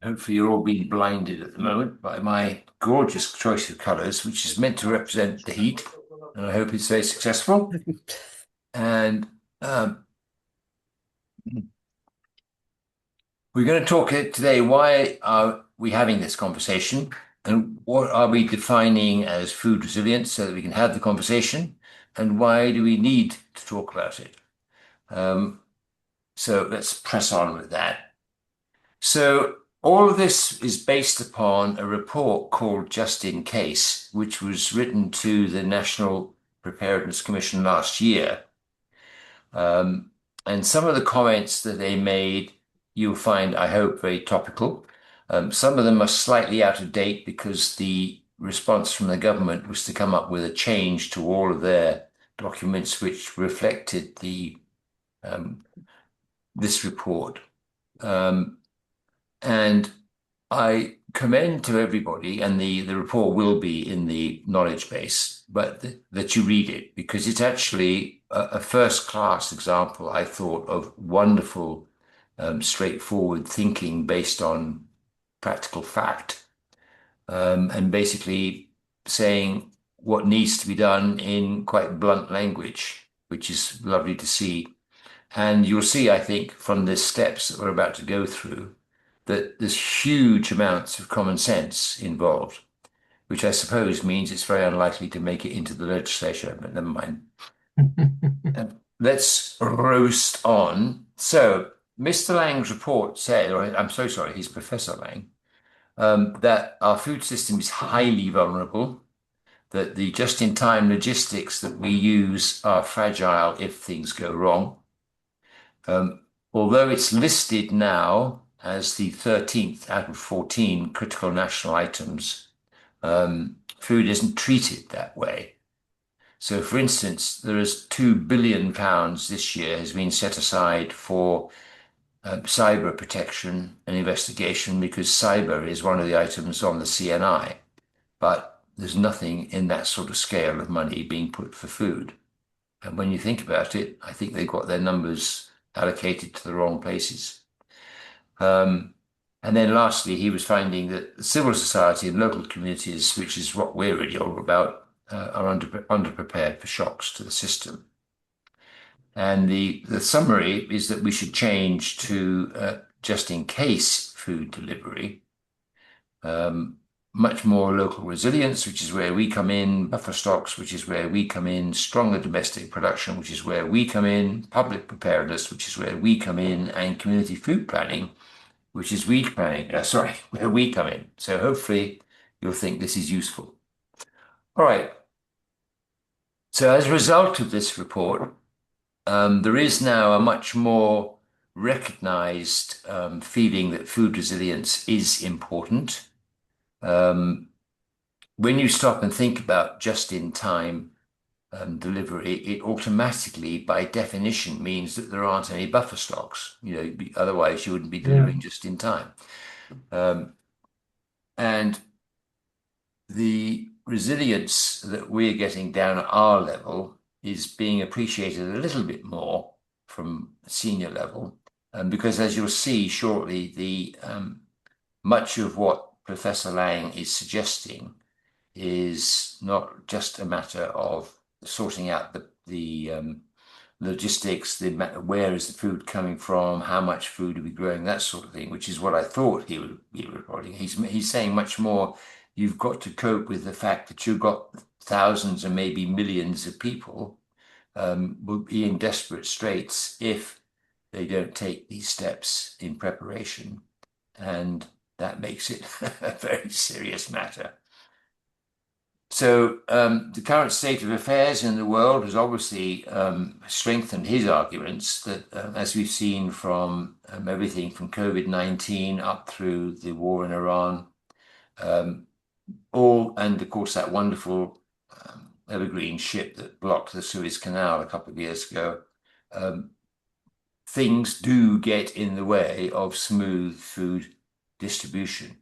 Hopefully, you're all being blinded at the moment by my gorgeous choice of colors, which is meant to represent the heat. And I hope it's very successful. And um, we're going to talk today, why are we having this conversation? And what are we defining as food resilience so that we can have the conversation? And why do we need to talk about it? Um, so let's press on with that. So all of this is based upon a report called Just in Case, which was written to the National Preparedness Commission last year. Um, and some of the comments that they made, you'll find, I hope, very topical. Some of them are slightly out of date because the response from the government was to come up with a change to all of their documents which reflected the um, this report. Um, And I commend to everybody, and the report will be in the knowledge base, but that you read it because it's actually a first class example, I thought, of wonderful, straightforward thinking based on practical fact, and basically saying what needs to be done in quite blunt language, which is lovely to see. And you'll see, I think, from the steps that we're about to go through, that there's huge amounts of common sense involved, which I suppose means it's very unlikely to make it into the legislature, but never mind. Let's roast on. So, Mr. Lang's report said, or I'm so sorry, he's Professor Lang, that our food system is highly vulnerable, that the just-in-time logistics that we use are fragile if things go wrong. Although it's listed now as the 13th out of 14 critical national items, food isn't treated that way. So, for instance, there is £2 billion this year has been set aside for cyber protection and investigation because cyber is one of the items on the CNI, but there's nothing in that sort of scale of money being put for food. And when you think about it, I think they've got their numbers allocated to the wrong places. Um, and then lastly, he was finding that civil society and local communities, which is what we're really all about, are underprepared for shocks to the system. And the summary is that we should change to just in case food delivery, um, much more local resilience, which is where we come in, buffer stocks, which is where we come in, stronger domestic production, which is where we come in, public preparedness, which is where we come in, and community food planning, which is where we come in. So hopefully you'll think this is useful. All right. So as a result of this report, there is now a much more recognized feeling that food resilience is important. Um, when you stop and think about just-in-time delivery, it automatically, by definition, means that there aren't any buffer stocks. Otherwise you wouldn't be Yeah. delivering just in time. Um, and the resilience that we're getting down at our level is being appreciated a little bit more from senior level, because as you'll see shortly, the much of what Professor Lang is suggesting is not just a matter of sorting out the logistics, where is the food coming from, how much food are we growing, that sort of thing, which is what I thought he would be reporting. He's saying much more. You've got to cope with the fact that you've got thousands and maybe millions of people will be in desperate straits if they don't take these steps in preparation, and that makes it a very serious matter. So the current state of affairs in the world has obviously strengthened his arguments that, as we've seen from everything from COVID-19 up through the war in Iran, um, and of course that wonderful evergreen ship that blocked the Suez Canal a couple of years ago, um, things do get in the way of smooth food distribution,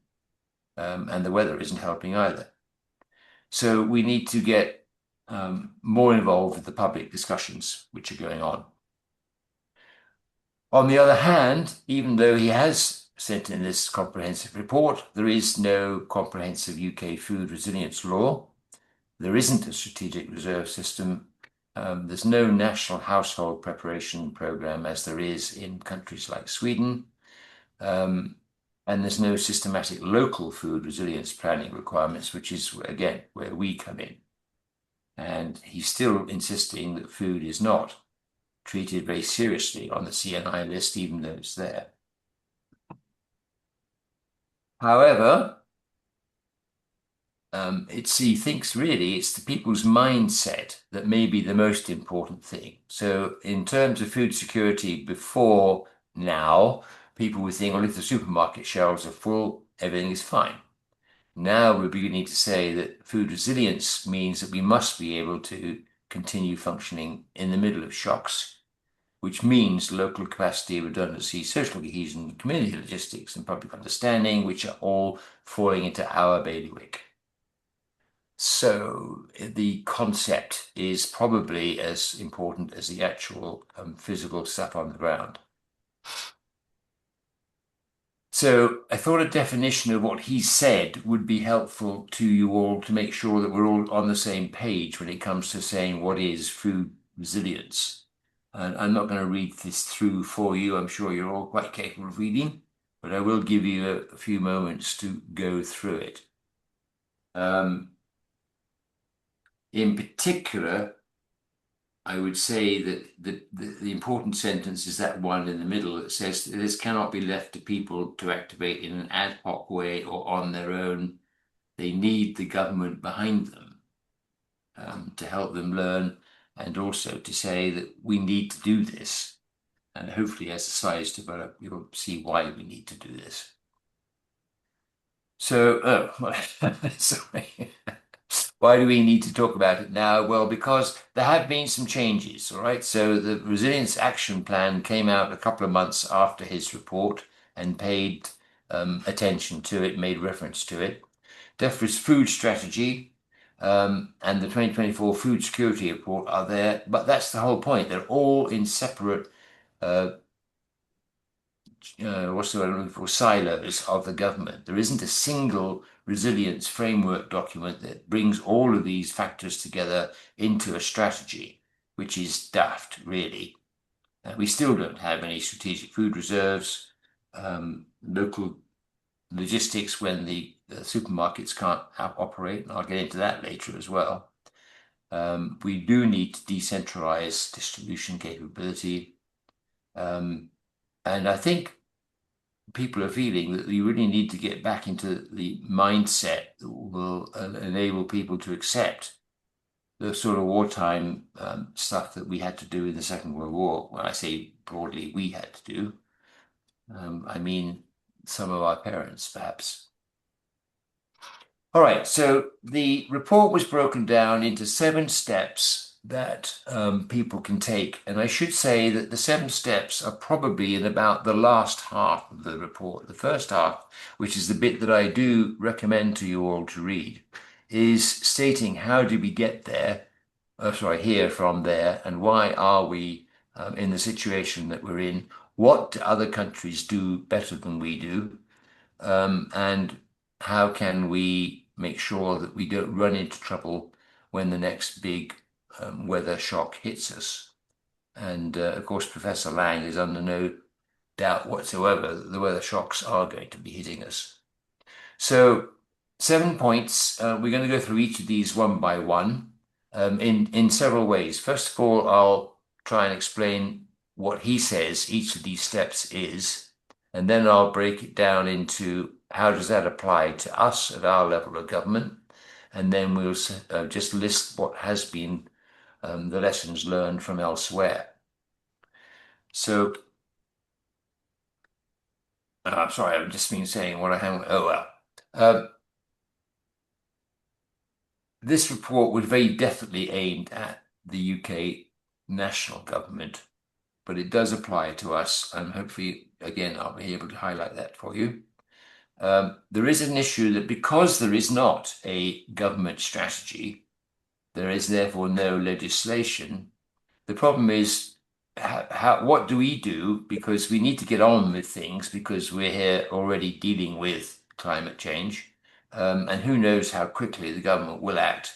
and the weather isn't helping either. So we need to get more involved with the public discussions which are going on. On the other hand, even though he has sent in this comprehensive report, there is no comprehensive UK food resilience law. There isn't a strategic reserve system. There's no national household preparation program as there is in countries like Sweden. And there's no systematic local food resilience planning requirements, which is, again, where we come in. And he's still insisting that food is not treated very seriously on the CNI list, even though it's there. However, he thinks really it's the people's mindset that may be the most important thing. So in terms of food security before now, people would think, well, if the supermarket shelves are full, everything is fine. Now we're beginning to say that food resilience means that we must be able to continue functioning in the middle of shocks, which means local capacity, redundancy, social cohesion, community logistics, and public understanding, which are all falling into our bailiwick. So the concept is probably as important as the actual physical stuff on the ground. So I thought a definition of what he said would be helpful to you all to make sure that we're all on the same page when it comes to saying what is food resilience. And I'm not going to read this through for you. I'm sure you're all quite capable of reading, but I will give you a few moments to go through it. In particular, I would say that the important sentence is that one in the middle that says that this cannot be left to people to activate in an ad hoc way or on their own. They need the government behind them to help them learn, and also to say that we need to do this. And hopefully, as the slides develop, you'll see why we need to do this. So, sorry. Why do we need to talk about it now? Well, because there have been some changes, all right? So the Resilience Action Plan came out a couple of months after his report and paid attention to it, made reference to it. DEFRA's food strategy and the 2024 food security report are there, but that's the whole point. They're all in separate what's the word I'm looking for, silos of the government. There isn't a single resilience framework document that brings all of these factors together into a strategy, which is daft, really. We still don't have any strategic food reserves, local logistics when the supermarkets can't operate, and I'll get into that later as well. We do need to decentralize distribution capability. And I think people are feeling that you really need to get back into the mindset that will enable people to accept the sort of wartime stuff that we had to do in the Second World War. When I say broadly we had to do, I mean some of our parents, perhaps. All right, so the report was broken down into 7 steps that people can take. And I should say that the 7 steps are probably in about the last half of the report. The first half, which is the bit that I do recommend to you all to read, is stating how did we get there, here from there, and why are we in the situation that we're in? What do other countries do better than we do? And how can we make sure that we don't run into trouble when the next big weather shock hits us? And of course, Professor Lang is under no doubt whatsoever that the weather shocks are going to be hitting us. So 7 points. We're going to go through each of these one by one in several ways. First of all, I'll try and explain what he says each of these steps is, and then I'll break it down into how does that apply to us at our level of government, and then we'll just list what has been the lessons learned from elsewhere. So, sorry, I've just been saying what I haven't. Oh, well. This report was very definitely aimed at the UK national government, but it does apply to us, and hopefully, again, I'll be able to highlight that for you. There is an issue that because there is not a government strategy, there is therefore no legislation. The problem is what do we do? Because we need to get on with things because we're here already dealing with climate change. And who knows how quickly the government will act.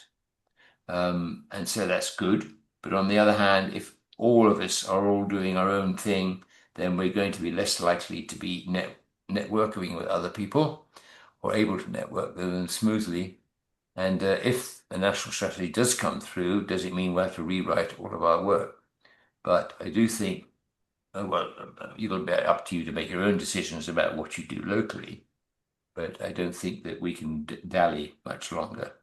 And so that's good. But on the other hand, if all of us are all doing our own thing, then we're going to be less likely to be networking with other people or able to network with them smoothly. And if a national strategy does come through, does it mean we'll have to rewrite all of our work? But I do think, it'll be up to you to make your own decisions about what you do locally. But I don't think that we can dally much longer.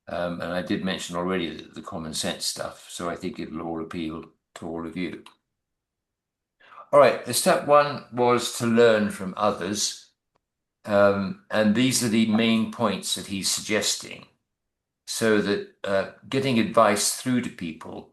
And I did mention already the common sense stuff, so I think it'll all appeal to all of you. All right, the step one was to learn from others. And these are the main points that he's suggesting. So that getting advice through to people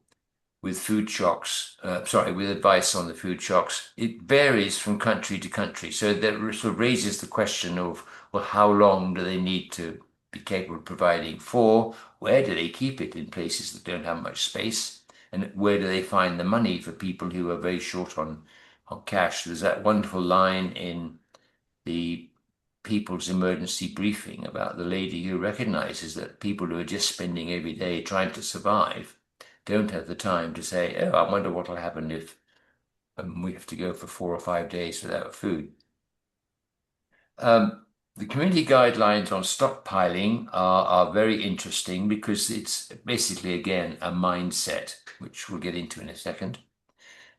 with food shocks, with advice on the food shocks, it varies from country to country. So that sort of raises the question of, well, how long do they need to be capable of providing for? Where do they keep it in places that don't have much space? And where do they find the money for people who are very short on cash? There's that wonderful line in the People's Emergency Briefing about the lady who recognizes that people who are just spending every day trying to survive don't have the time to say, oh, I wonder what will happen if we have to go for 4 or 5 days without food. The community guidelines on stockpiling are very interesting because it's basically, again, a mindset, which we'll get into in a second.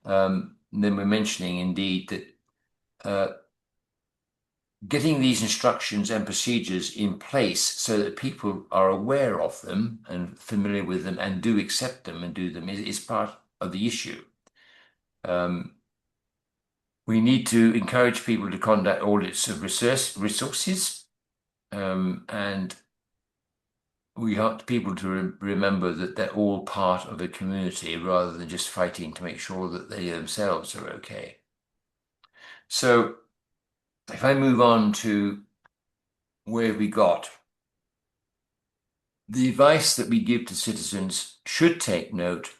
Then we're mentioning indeed that getting these instructions and procedures in place so that people are aware of them and familiar with them and do accept them and do them is part of the issue. We need to encourage people to conduct audits of resources, and we want people to remember that they're all part of a community rather than just fighting to make sure that they themselves are okay. So if I move on to where we got, the advice that we give to citizens should take note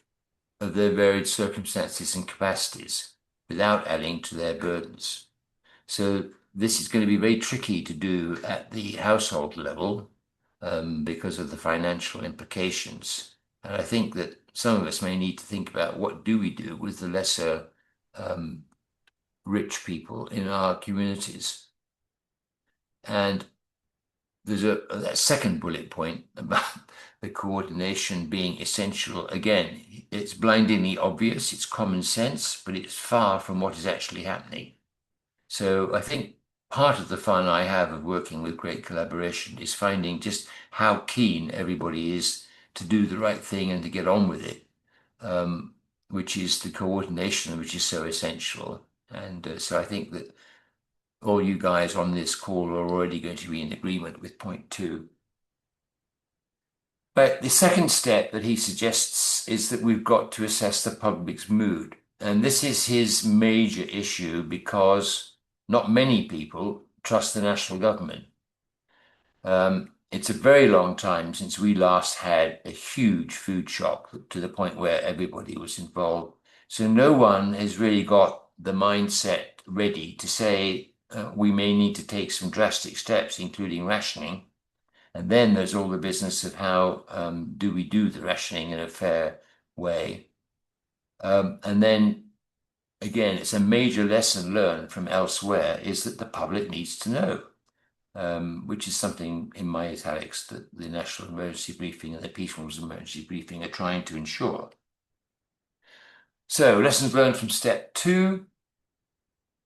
of their varied circumstances and capacities without adding to their burdens. So this is going to be very tricky to do at the household level because of the financial implications. And I think that some of us may need to think about what do we do with the lesser rich people in our communities. And there's that second bullet point about the coordination being essential. Again, it's blindingly obvious, it's common sense, but it's far from what is actually happening. So I think part of the fun I have of working with great collaboration is finding just how keen everybody is to do the right thing and to get on with it, which is the coordination, which is so essential. And so I think that all you guys on this call are already going to be in agreement with point two. But the second step that he suggests is that we've got to assess the public's mood. And this is his major issue because not many people trust the national government. It's a very long time since we last had a huge food shock to the point where everybody was involved. So no one has really got the mindset ready to say, we may need to take some drastic steps, including rationing. And then there's all the business of how do we do the rationing in a fair way. And then, again, it's a major lesson learned from elsewhere is that the public needs to know, which is something in my italics that the National Emergency Briefing and the People's Emergency Briefing are trying to ensure. So lessons learned from step two.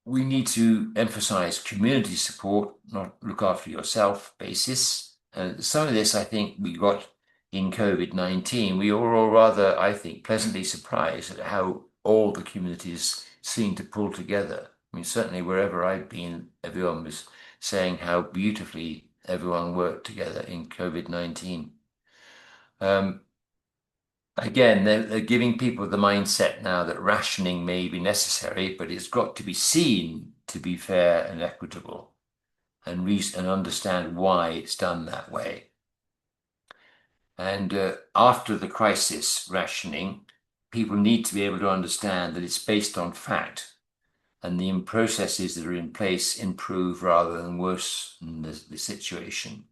We need to emphasize community support, not look after yourself basis. Some of this, I think, we got in COVID-19. We were all rather, I think, pleasantly surprised at how all the communities seemed to pull together. I mean, certainly wherever I've been, everyone was saying how beautifully everyone worked together in COVID-19. Again, they're giving people the mindset now that rationing may be necessary, but it's got to be seen to be fair and equitable and understand why it's done that way. And after the crisis rationing, people need to be able to understand that it's based on fact, and the processes that are in place improve rather than worsen the situation.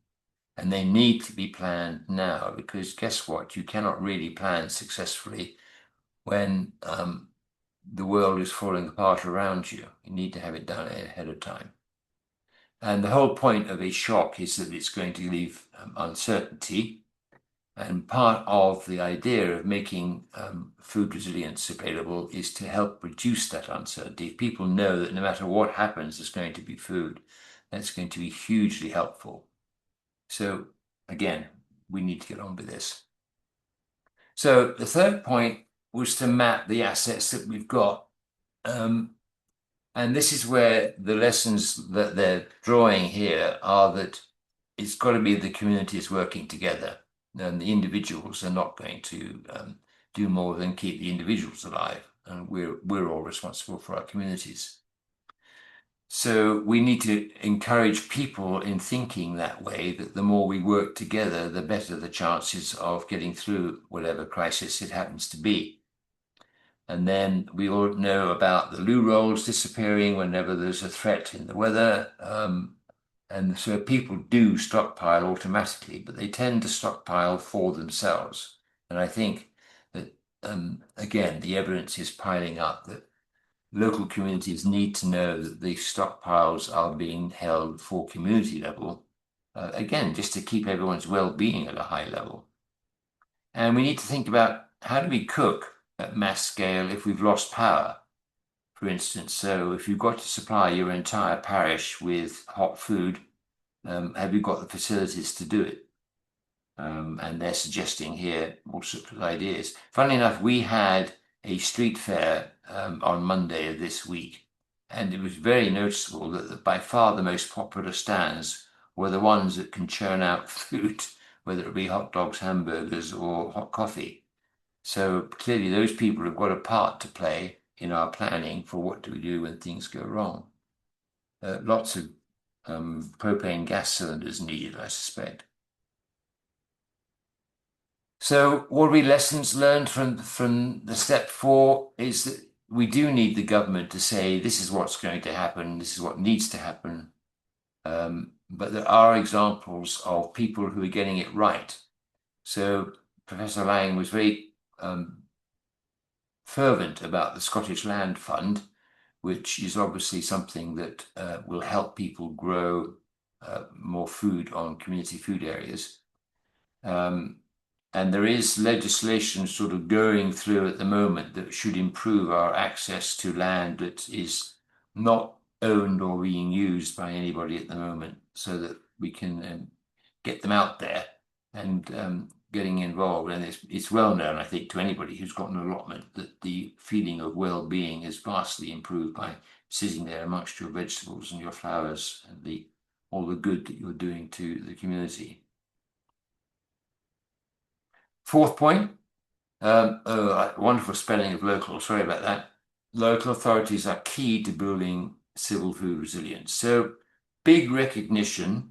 And they need to be planned now, because guess what? You cannot really plan successfully when the world is falling apart around you. You need to have it done ahead of time. And the whole point of a shock is that it's going to leave uncertainty. And part of the idea of making food resilience available is to help reduce that uncertainty. If people know that no matter what happens, there's going to be food, that's going to be hugely helpful. So again, we need to get on with this. So the third point was to map the assets that we've got. And this is where the lessons that they're drawing here are that it's got to be the communities working together. And the individuals are not going to do more than keep the individuals alive. And we're all responsible for our communities. So we need to encourage people in thinking that way, that the more we work together, the better the chances of getting through whatever crisis it happens to be. And then we all know about the loo rolls disappearing whenever there's a threat in the weather. And so people do stockpile automatically, but they tend to stockpile for themselves. And I think that, again, the evidence is piling up that local communities need to know that the stockpiles are being held for community level, again, just to keep everyone's well-being at a high level. And we need to think about how do we cook at mass scale if we've lost power, for instance. So if you've got to supply your entire parish with hot food, have you got the facilities to do it? And they're suggesting here all sorts of ideas. Funnily enough, we had a street fair on Monday of this week, and it was very noticeable that by far the most popular stands were the ones that can churn out food, whether it be hot dogs, hamburgers, or hot coffee. So clearly those people have got a part to play in our planning for what do we do when things go wrong. Lots of propane gas cylinders needed, I suspect. So what are we lessons learned from the step 4 is that we do need the government to say, this is what's going to happen, this is what needs to happen. But there are examples of people who are getting it right. So Professor Lang was very fervent about the Scottish Land Fund, which is obviously something that will help people grow more food on community food areas. And there is legislation sort of going through at the moment that should improve our access to land that is not owned or being used by anybody at the moment, so that we can get them out there and getting involved. And it's well known, I think, to anybody who's got an allotment that the feeling of well-being is vastly improved by sitting there amongst your vegetables and your flowers and all the good that you're doing to the community. Fourth point, wonderful spelling of local, sorry about that. Local authorities are key to building civil food resilience. So big recognition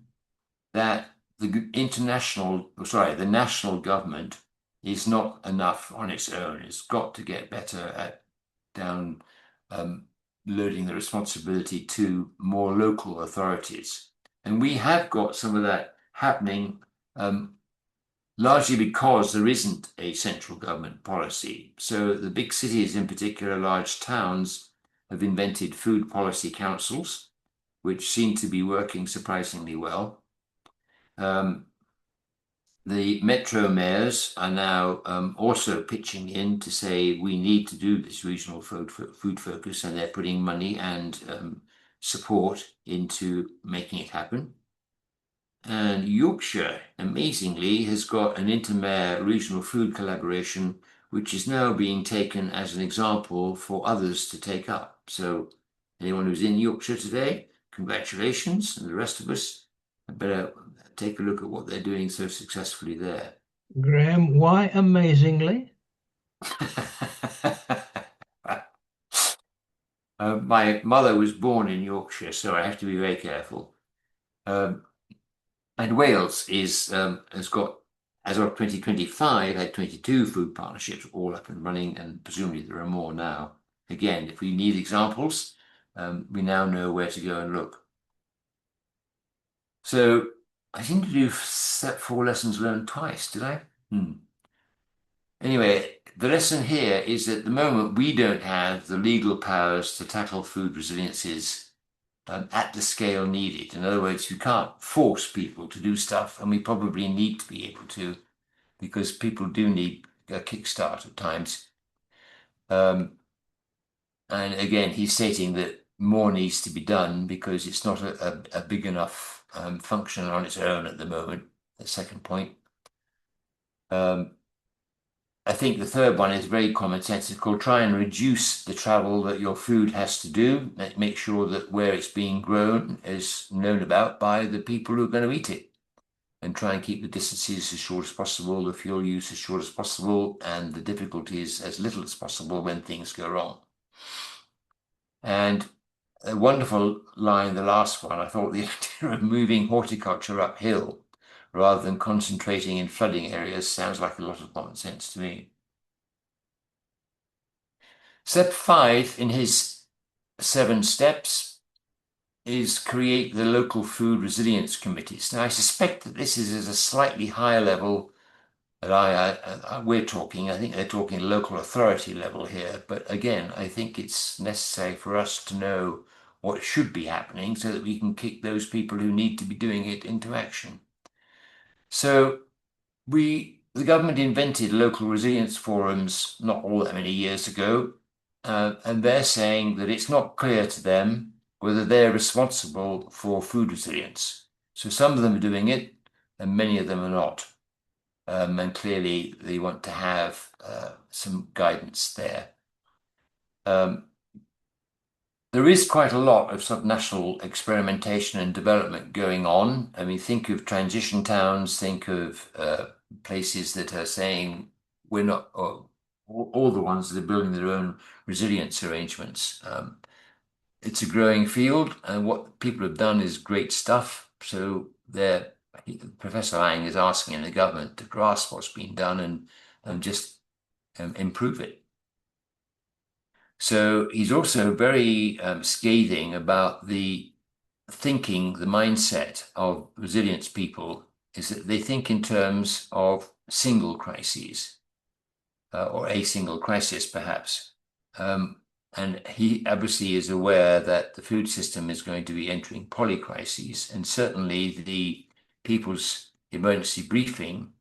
that the national government is not enough on its own. It's got to get better at loading the responsibility to more local authorities. And we have got some of that happening, largely because there isn't a central government policy. So the big cities, in particular large towns, have invented food policy councils, which seem to be working surprisingly well. The metro mayors are now also pitching in to say we need to do this regional food focus, and they're putting money and support into making it happen. And Yorkshire, amazingly, has got an intermayor regional food collaboration, which is now being taken as an example for others to take up. So anyone who's in Yorkshire today, congratulations. And the rest of us had better take a look at what they're doing so successfully there. Graham, why amazingly? My mother was born in Yorkshire, so I have to be very careful. And Wales has got as of 2025, had 22 food partnerships all up and running, and presumably there are more now. Again, if we need examples, we now know where to go and look. So I seem to do step 4 lessons learned twice, did I? Anyway, the lesson here is that at the moment we don't have the legal powers to tackle food resiliences at the scale needed. In other words, you can't force people to do stuff, and we probably need to be able to, because people do need a kickstart at times. And again, he's stating that more needs to be done because it's not a big enough function on its own at the moment. The second point. I think the third one is very commonsensical. Try and reduce the travel that your food has to do. Make sure that where it's being grown is known about by the people who are going to eat it. And try and keep the distances as short as possible, the fuel use as short as possible, and the difficulties as little as possible when things go wrong. And a wonderful line, the last one, I thought the idea of moving horticulture uphill rather than concentrating in flooding areas sounds like a lot of common sense to me. Step 5 in his 7 steps is create the local food resilience committees. Now, I suspect that this is at a slightly higher level that we're talking. I think they're talking local authority level here. But again, I think it's necessary for us to know what should be happening so that we can kick those people who need to be doing it into action. So the government invented local resilience forums not all that many years ago, and they're saying that it's not clear to them whether they're responsible for food resilience. So some of them are doing it, and many of them are not. And clearly they want to have some guidance there. There is quite a lot of subnational experimentation and development going on. I mean, think of transition towns, think of places that are saying we're not, or all the ones that are building their own resilience arrangements. It's a growing field, and what people have done is great stuff. So Professor Lang is asking the government to grasp what's been done and just improve it. So he's also very scathing about the thinking, the mindset of resilience people is that they think in terms of single crises or a single crisis, perhaps. And he obviously is aware that the food system is going to be entering polycrises, and certainly the People's Emergency Briefing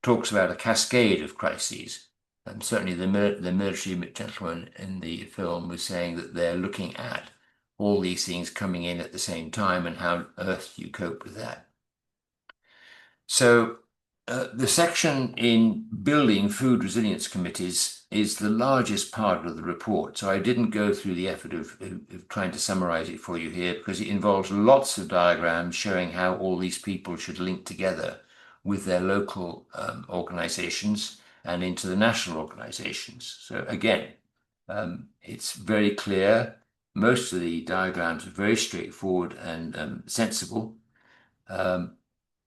talks about a cascade of crises. And certainly the military gentleman in the film was saying that they're looking at all these things coming in at the same time and how on earth do you cope with that. So the section in building food resilience committees is the largest part of the report. So I didn't go through the effort of trying to summarize it for you here because it involves lots of diagrams showing how all these people should link together with their local organizations and into the national organizations. So again, it's very clear. Most of the diagrams are very straightforward and sensible. And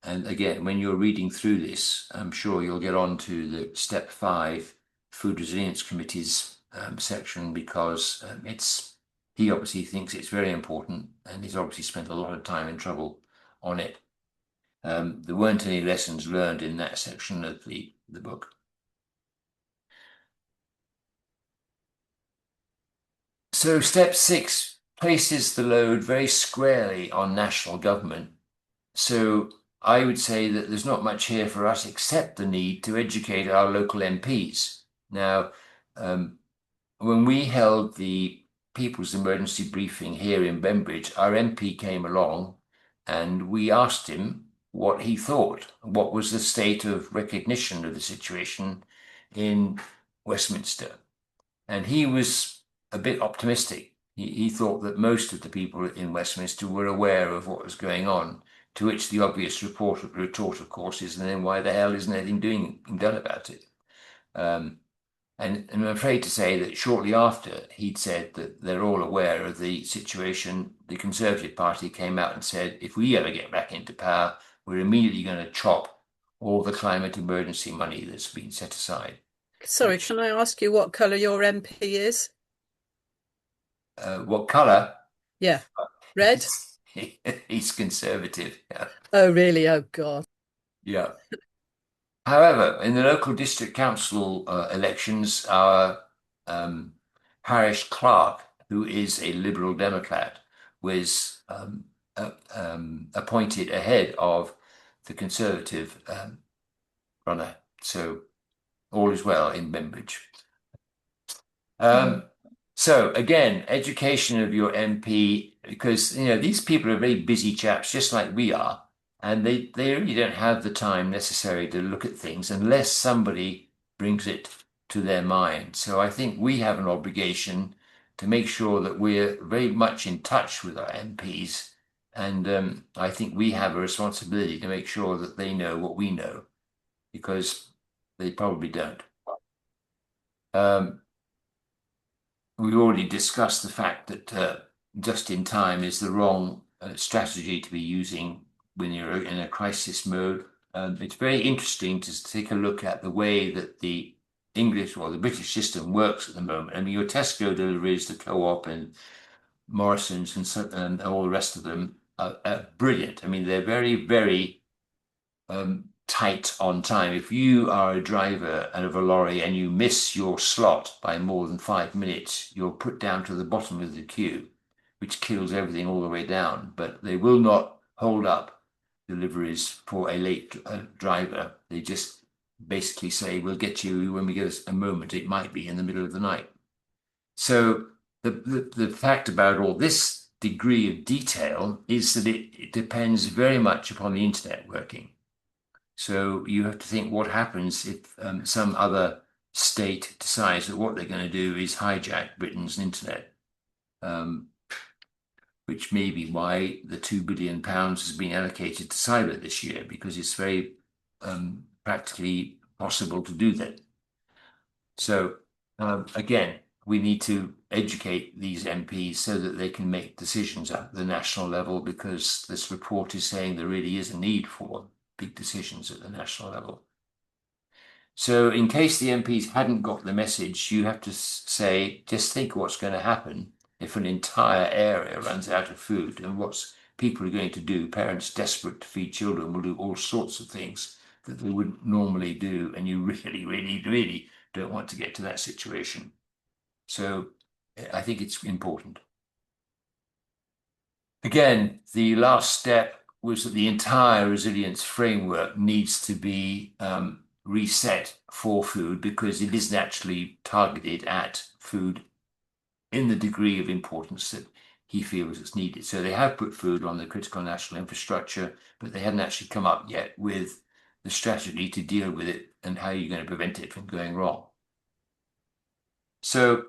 again, when you're reading through this, I'm sure you'll get on to the step 5 food resilience committees section because he obviously thinks it's very important and he's obviously spent a lot of time and trouble on it. There weren't any lessons learned in that section of the book. So step 6 places the load very squarely on national government. So I would say that there's not much here for us except the need to educate our local MPs. Now, when we held the People's Emergency Briefing here in Bembridge, our MP came along and we asked him what he thought, what was the state of recognition of the situation in Westminster. And he was a bit optimistic. He thought that most of the people in Westminster were aware of what was going on, to which the obvious retort, of course, is, and then why the hell isn't anything done about it? And I'm afraid to say that shortly after he'd said that they're all aware of the situation, the Conservative Party came out and said, if we ever get back into power, we're immediately going to chop all the climate emergency money that's been set aside, Sorry, which, can I ask you what colour your MP is? what color? Yeah, red? He's, he's conservative. Yeah. Oh, really? Oh, God. Yeah. However, in the local district council elections, our um, parish clerk, who is a Liberal Democrat, was appointed ahead of the Conservative runner. So all is well in Bembridge. Mm. Um, so again, education of your MP, because these people are very busy chaps, just like we are, and they really don't have the time necessary to look at things unless somebody brings it to their mind. So I think we have an obligation to make sure that we're very much in touch with our MPs, and I think we have a responsibility to make sure that they know what we know, because they probably don't. Um, we already discussed the fact that just in time is the wrong strategy to be using when you're in a crisis mode. It's very interesting to take a look at the way that the English or the British system works at the moment. I mean, your Tesco deliveries, the Co-op and Morrison's and all the rest of them are brilliant. I mean, they're very, very tight on time. If you are a driver of a lorry and you miss your slot by more than 5 minutes, you're put down to the bottom of the queue, which kills everything all the way down. But they will not hold up deliveries for a late driver. They just basically say, we'll get you when we get a moment. It might be in the middle of the night. So the fact about all this degree of detail is that it depends very much upon the internet working. So you have to think what happens if some other state decides that what they're going to do is hijack Britain's internet, um, which may be why the £2 billion has been allocated to cyber this year, because it's very practically possible to do that. So again, we need to educate these MPs so that they can make decisions at the national level, because this report is saying there really is a need for big decisions at the national level. So, in case the MPs hadn't got the message, you have to say, just think what's going to happen if an entire area runs out of food, and what's people are going to do. Parents desperate to feed children will do all sorts of things that they wouldn't normally do, and you really, really, really don't want to get to that situation. So, I think it's important. Again, the last step was that the entire resilience framework needs to be reset for food, because it isn't actually targeted at food in the degree of importance that he feels it's needed. So they have put food on the critical national infrastructure, but they hadn't actually come up yet with the strategy to deal with it and how you're going to prevent it from going wrong. So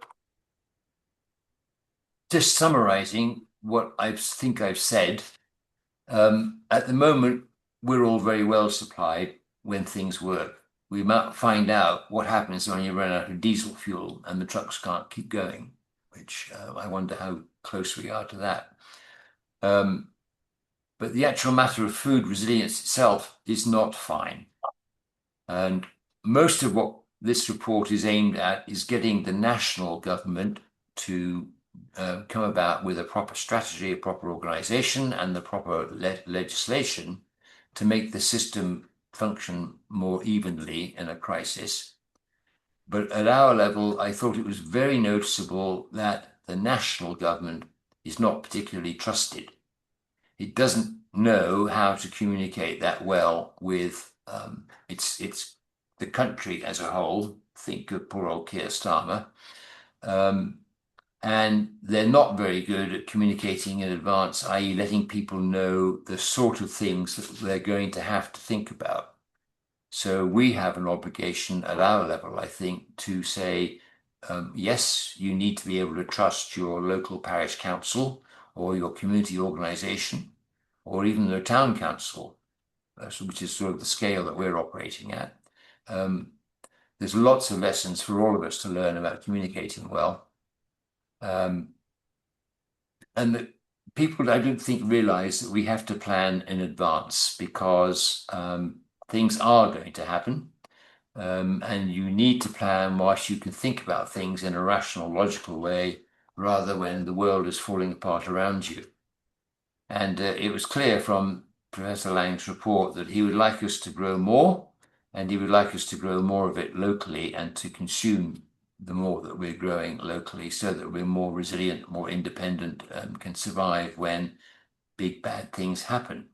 just summarizing what I think I've said, at the moment, we're all very well supplied when things work. We might find out what happens when you run out of diesel fuel and the trucks can't keep going, which I wonder how close we are to that. But the actual matter of food resilience itself is not fine. And most of what this report is aimed at is getting the national government to come about with a proper strategy, a proper organization, and the proper legislation to make the system function more evenly in a crisis. But at our level, I thought it was very noticeable that the national government is not particularly trusted. It doesn't know how to communicate that well with its the country as a whole. Think of poor old Keir Starmer. Um, and they're not very good at communicating in advance, i.e., letting people know the sort of things that they're going to have to think about. So we have an obligation at our level, I think, to say, yes, you need to be able to trust your local parish council or your community organization or even the town council, which is sort of the scale that we're operating at. There's lots of lessons for all of us to learn about communicating well. And that people, I don't think, realize that we have to plan in advance, because things are going to happen. And you need to plan whilst you can think about things in a rational, logical way, rather when the world is falling apart around you. And it was clear from Professor Lang's report that he would like us to grow more, and he would like us to grow more of it locally and to consume the more that we're growing locally so that we're more resilient, more independent, can survive when big bad things happen.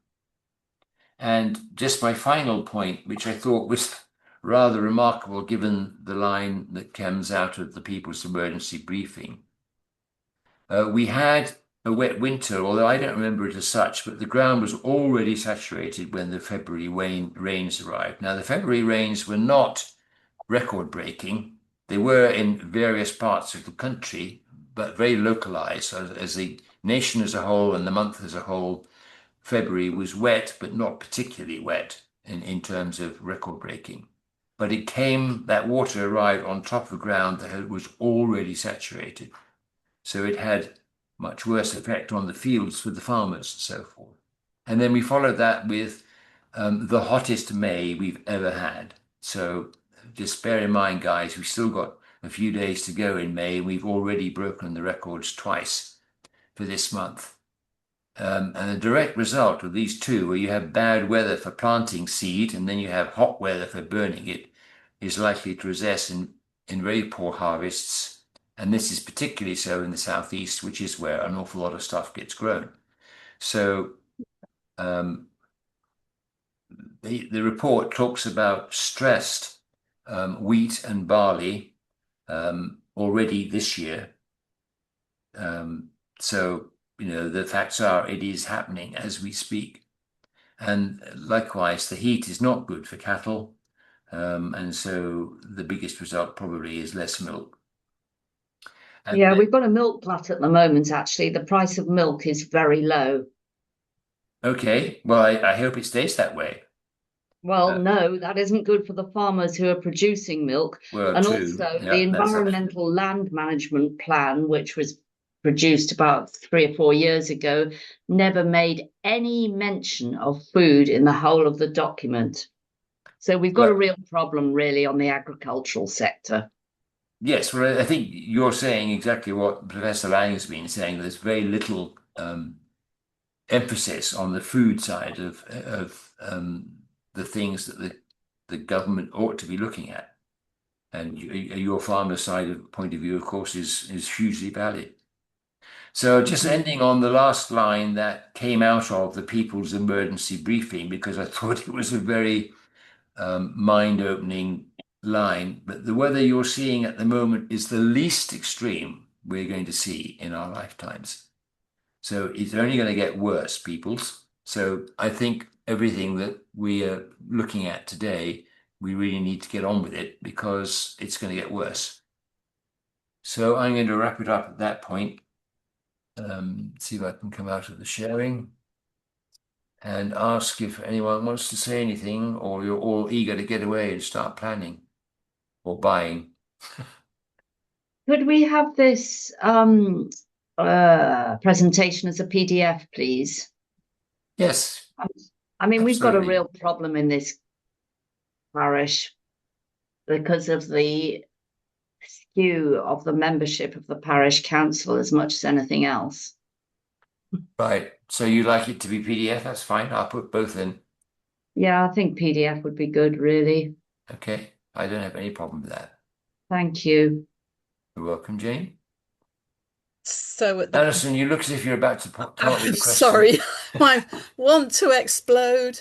And just my final point, which I thought was rather remarkable given the line that comes out of the People's Emergency Briefing. We had a wet winter, although I don't remember it as such, but the ground was already saturated when the February rains arrived. Now, the February rains were not record-breaking. They were in various parts of the country, but very localized. As the nation as a whole and the month as a whole, February was wet, but not particularly wet in terms of record breaking. But that water arrived on top of ground that was already saturated. So it had much worse effect on the fields for the farmers and so forth. And then we followed that with the hottest May we've ever had. So just bear in mind, guys, we've still got a few days to go in May. We've already broken the records twice for this month. And the direct result of these two, where you have bad weather for planting seed and then you have hot weather for burning it, is likely to result in very poor harvests. And this is particularly so in the southeast, which is where an awful lot of stuff gets grown. So the report talks about stressed wheat and barley already this year. So the facts are it is happening as we speak. And likewise, the heat is not good for cattle. And so the biggest result probably is less milk. And Yeah, we've got a milk glut at the moment, actually. The price of milk is very low. okay, well, I hope it stays that way. Well, no, that isn't good for the farmers who are producing milk. Well, And true. also Yeah, the Environmental Land Management Plan, which was produced about 3 or 4 years ago, never made any mention of food in the whole of the document. So we've got a real problem, really, on the agricultural sector. yes, well, I think you're saying exactly what Professor Lang has been saying. There's very little emphasis on the food side of the things that the government ought to be looking at. And your farmer side of point of view, of course, is hugely valid. So just ending on the last line that came out of the People's Emergency Briefing, because I thought it was a very mind-opening line. But the weather you're seeing at the moment is the least extreme we're going to see in our lifetimes. So it's only going to get worse, peoples. So I think everything that we are looking at today, we really need to get on with it because it's going to get worse. So I'm going to wrap it up at that point. See if I can come out of the sharing and ask if anyone wants to say anything, or you're all eager to get away and start planning or buying. Could we have this presentation as a PDF, please? Yes. I mean, we've got a absolutely. real problem in this parish because of the skew of the membership of the parish council as much as anything else. Right. So you like it to be PDF? That's fine. I'll put both in. Yeah, I think PDF would be good, really. Okay. I don't have any problem with that. Thank you. You're welcome, Jane. So at the Alison, you look as if you're about to tell me I'm the question. sorry, I want to explode.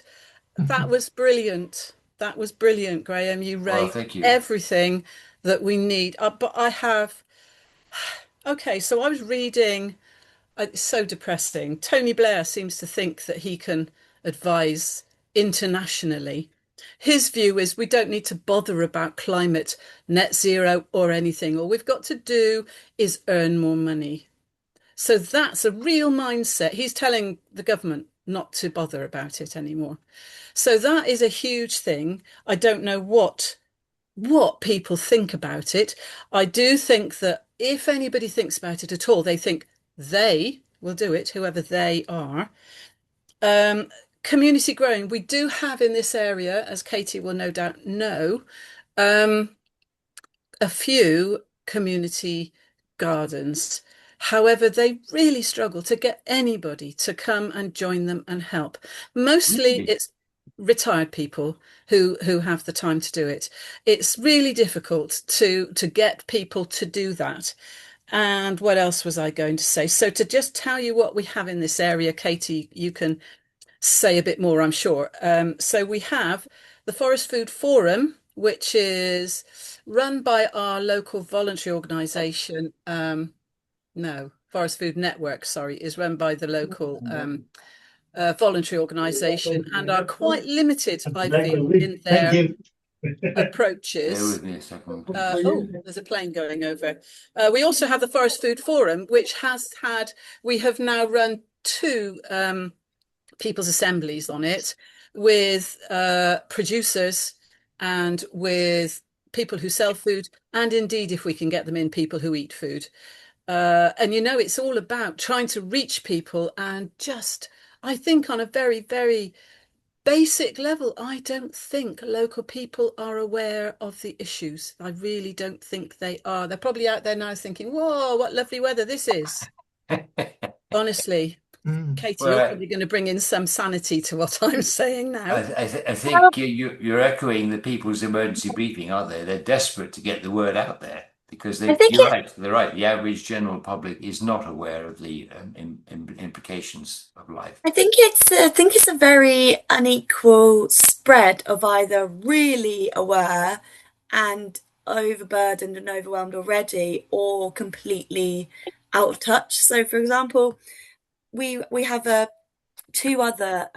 That was brilliant. That was brilliant, Graham. You Well, raised thank you. everything that we need. But I have. Okay, so I was reading. It's so depressing. Tony Blair seems to think that he can advise internationally. His view is we don't need to bother about climate, net zero, or anything. All we've got to do is earn more money. So that's a real mindset. He's telling the government not to bother about it anymore. So that is a huge thing. I don't know what people think about it. I do think that if anybody thinks about it at all, they think they will do it, whoever they are. community growing. We do have in this area, as Katie will no doubt know, um, a few community gardens. However, they really struggle to get anybody to come and join them and help. Mostly Really? it's retired people who have the time to do it. It's really difficult to get people to do that. And what else was I going to say? So to just tell you what we have in this area, Katie, you can say a bit more, I'm sure. So we have the Forest Food Forum, which is run by our local voluntary organisation. No, Forest Food Network, sorry, is run by the local voluntary organisation and are quite limited, I feel, in their Bear approaches. with me a second. Oh, there's a plane going over. We also have the Forest Food Forum, which we have now run two people's assemblies on it with producers and with people who sell food, and indeed, if we can get them in, people who eat food. And it's all about trying to reach people and just, I think, on a very, very basic level, I don't think local people are aware of the issues. I really don't think they are. They're probably out there now thinking, whoa, what lovely weather this is. Honestly, Katie, you're Well, probably going to bring in some sanity to what I'm saying now. I think you're echoing the people's emergency briefing, aren't they? They're desperate to get the word out there because I think you're right. They're right. The average general public is not aware of the implications of life. I think it's a very unequal spread of either really aware and overburdened and overwhelmed already, or completely out of touch. So, for example, we have two other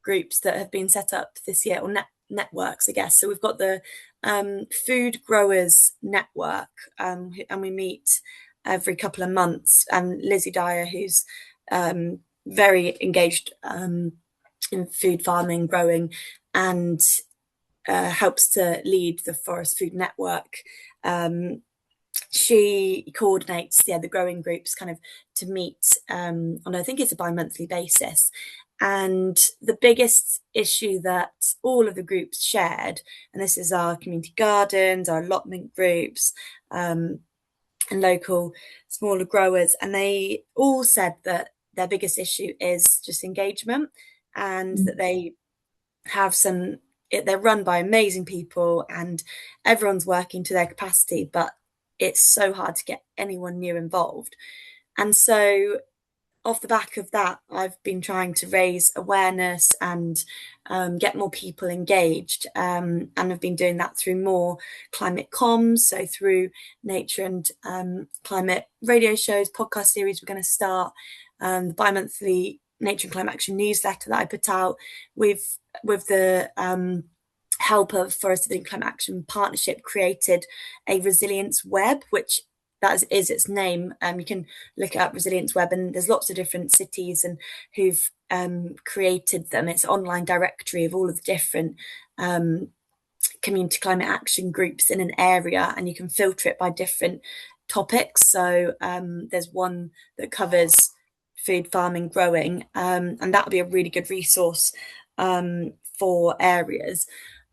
groups that have been set up this year, or networks, I guess. So we've got the Food Growers Network, and we meet every couple of months. And Lizzie Dyer, who's very engaged in food farming, growing, and helps to lead the Forest Food Network. She coordinates the growing groups kind of to meet on, I think it's a bi-monthly basis. And the biggest issue that all of the groups shared, and this is our community gardens, our allotment groups, and local smaller growers, and they all said that their biggest issue is just engagement, and that they're run by amazing people and everyone's working to their capacity, but it's so hard to get anyone new involved. And so off the back of that, I've been trying to raise awareness and get more people engaged, and I've been doing that through more climate comms, so through nature and climate radio shows, podcast series. We're going to start the bi-monthly Nature and Climate Action newsletter that I put out with the help of Forest Living Climate Action Partnership, created a resilience web, which that is its name. You can look at Resilience Web, and there's lots of different cities and who've created them. It's an online directory of all of the different community climate action groups in an area, and you can filter it by different topics. So there's one that covers food farming, growing, and that would be a really good resource for areas.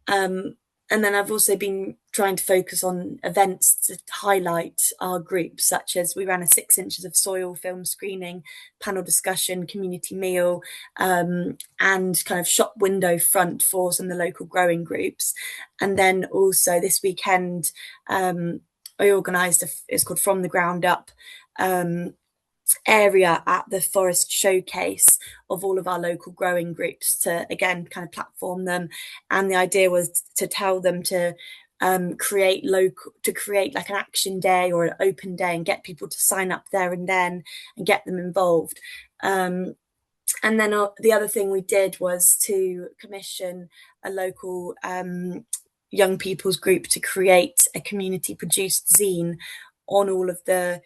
And then I've also been trying to focus on events to highlight our groups, such as we ran a 6 inches of soil film screening, panel discussion, community meal, and kind of shop window front for some of the local growing groups. And then also this weekend, I organised, it's called From the Ground Up, area at the Forest Showcase of all of our local growing groups to, again, kind of platform them. And the idea was to tell them to create like an action day or an open day and get people to sign up there and then and get them involved. And then the other thing we did was to commission a local young people's group to create a community produced zine on all of the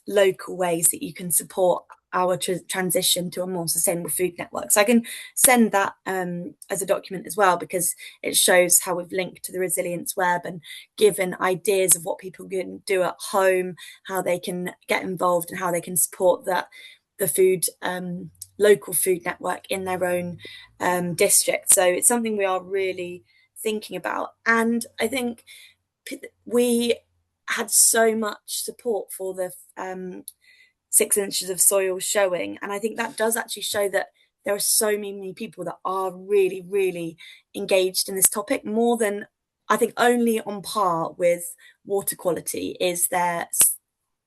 local ways that you can support our transition to a more sustainable food network. So I can send that as a document as well, because it shows how we've linked to the Resilience Web and given ideas of what people can do at home, how they can get involved and how they can support the food local food network in their own district. So it's something we are really thinking about. And I think we had so much support for the 6 inches of soil showing. And I think that does actually show that there are so many people that are really, really engaged in this topic, more than, I think, only on par with water quality is there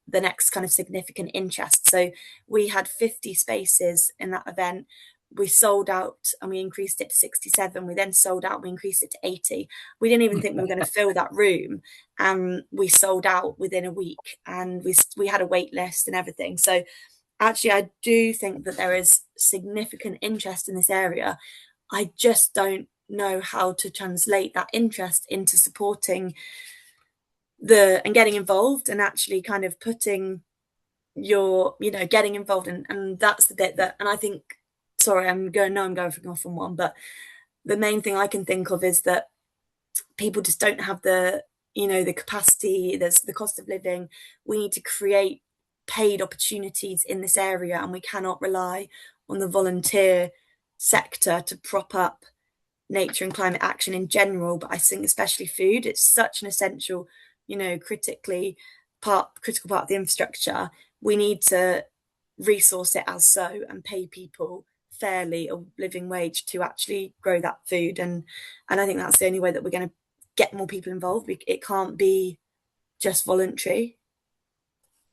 the next kind of significant interest. So we had 50 spaces in that event. We sold out and we increased it to 67. We then sold out, we increased it to 80. We didn't even think we were going to fill that room. And we sold out within a week, and we had a wait list and everything. So actually, I do think that there is significant interest in this area. I just don't know how to translate that interest into supporting and getting involved and actually kind of putting getting involved in. And that's the bit that, and I think, sorry, I'm going off on one, but the main thing I can think of is that people just don't have the capacity. There's the cost of living. We need to create paid opportunities in this area, and we cannot rely on the volunteer sector to prop up nature and climate action in general, but I think especially food. It's such an essential, critical part of the infrastructure. We need to resource it as so and pay people fairly a living wage to actually grow that food. And I think that's the only way that we're going to get more people involved. It can't be just voluntary.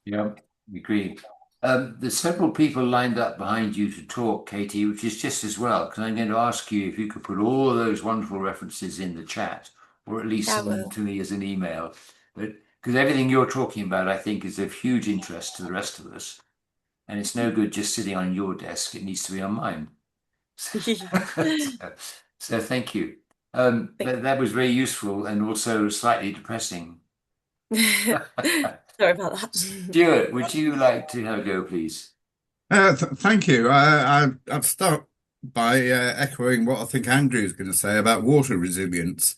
Yeah, agree. There's several people lined up behind you to talk, Katie, which is just as well, because I'm going to ask you if you could put all those wonderful references in the chat, or at least send them to me as an email. But because everything you're talking about, I think, is of huge interest to the rest of us. And it's no good just sitting on your desk. It needs to be on mine. So thank you. That was very useful and also slightly depressing. Sorry about that. Stuart, would you like to have a go, please? Thank you. I'd start by echoing what I think Andrew's going to say about water resilience.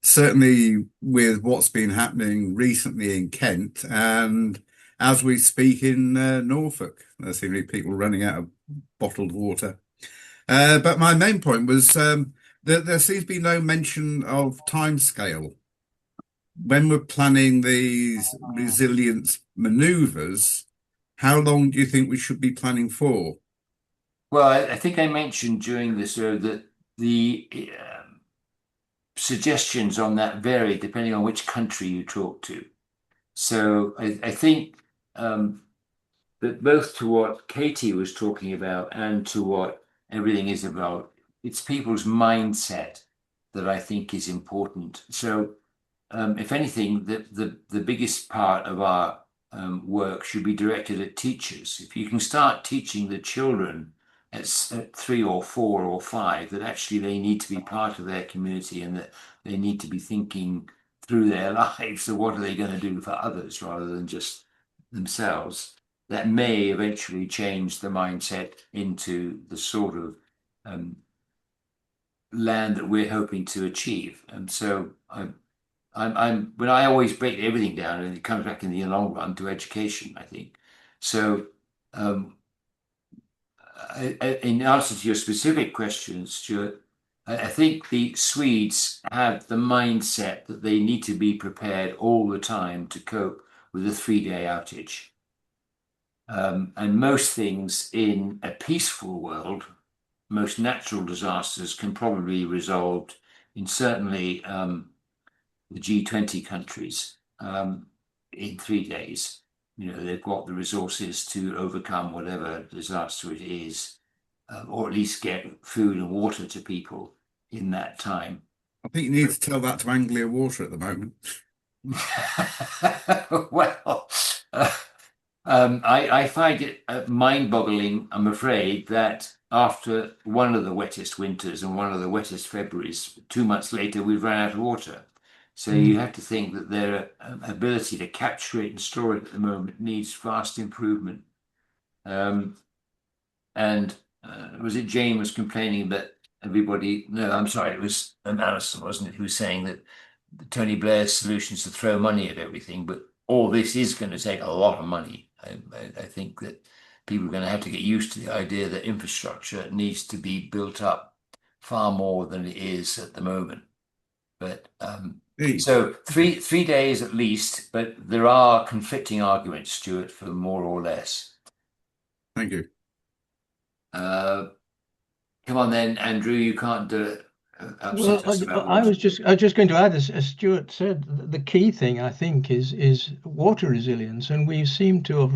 Certainly with what's been happening recently in Kent, and as we speak in Norfolk, there seem to be people running out of bottled water. But my main point was that there seems to be no mention of timescale. When we're planning these resilience manoeuvres, how long do you think we should be planning for? Well, I think I mentioned during this that the suggestions on that vary depending on which country you talk to. So I think that both to what Katie was talking about and to what everything is about, it's people's mindset that I think is important. So if anything, the biggest part of our work should be directed at teachers. If you can start teaching the children at 3 or 4 or 5 that actually they need to be part of their community and that they need to be thinking through their lives, so what are they going to do for others rather than just themselves, that may eventually change the mindset into the sort of land that we're hoping to achieve. And so when I always break everything down, and it comes back in the long run to education, I think. So in answer to your specific question, Stuart, I think the Swedes have the mindset that they need to be prepared all the time to cope with a 3-day outage. And most things in a peaceful world, most natural disasters can probably be resolved in certainly the G20 countries in 3 days. They've got the resources to overcome whatever disaster it is, or at least get food and water to people in that time. I think you need to tell that to Anglia Water at the moment. Well, I find it mind-boggling, I'm afraid, that after one of the wettest winters and one of the wettest Februaries, 2 months later, we've run out of water. So you have to think that their ability to capture it and store it at the moment needs vast improvement. And was it Jane was complaining that everybody? No, I'm sorry, it was Alison, wasn't it? Who was saying that Tony Blair's solution is to throw money at everything, but all this is going to take a lot of money. I think that people are going to have to get used to the idea that infrastructure needs to be built up far more than it is at the moment. But so 3 days at least, but there are conflicting arguments, Stuart, for more or less. Thank you. Come on then, Andrew, you can't do it. Well, Upset us about I water. was just going to add, as Stuart said, the key thing I think is water resilience, and we seem to have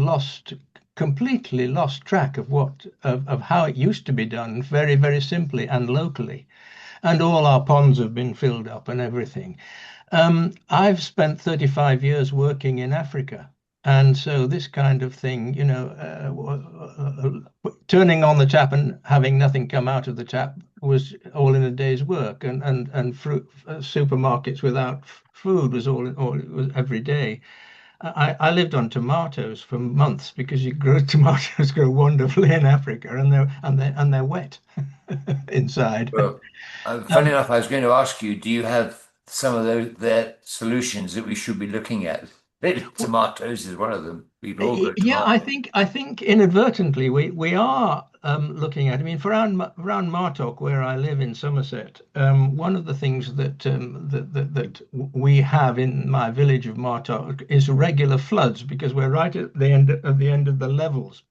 completely lost track of how it used to be done, very, very simply and locally, and all our ponds have been filled up and everything. I've spent 35 years working in Africa. And so this kind of thing, turning on the tap and having nothing come out of the tap was all in a day's work, and fruit supermarkets without food was all it was every day. I lived on tomatoes for months because tomatoes grow wonderfully in Africa, and they're wet inside. Well, funny enough, I was going to ask you, do you have some of their solutions that we should be looking at? Tomatoes is one of them. We've all got Yeah, tomatoes. I think inadvertently we are looking at. I mean, for around Martock, where I live in Somerset, one of the things that we have in my village of Martock is regular floods because we're right at the end of the levels.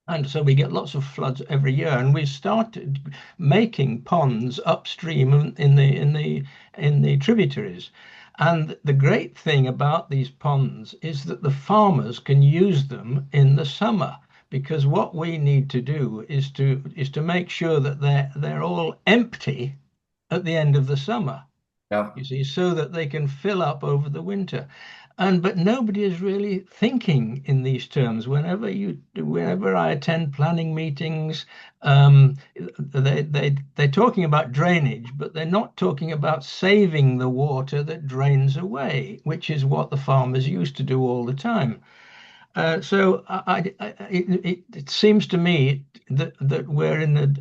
And so we get lots of floods every year, and we started making ponds upstream in the tributaries. And the great thing about these ponds is that the farmers can use them in the summer, because what we need to do is to make sure that they're all empty at the end of the summer, Yeah. you see, so that they can fill up over the winter. But nobody is really thinking in these terms. Whenever I attend planning meetings, they're talking about drainage, but they're not talking about saving the water that drains away, which is what the farmers used to do all the time. So it seems to me that we're in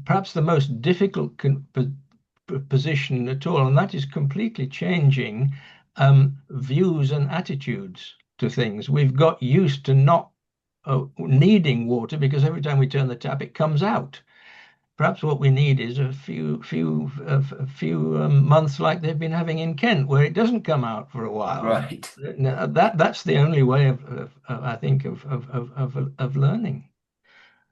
perhaps the most difficult position at all, and that is completely changing views and attitudes to things. We've got used to not needing water because every time we turn the tap, it comes out. Perhaps what we need is a few months like they've been having in Kent, where it doesn't come out for a while. Right. Now, that's the only way I think of learning.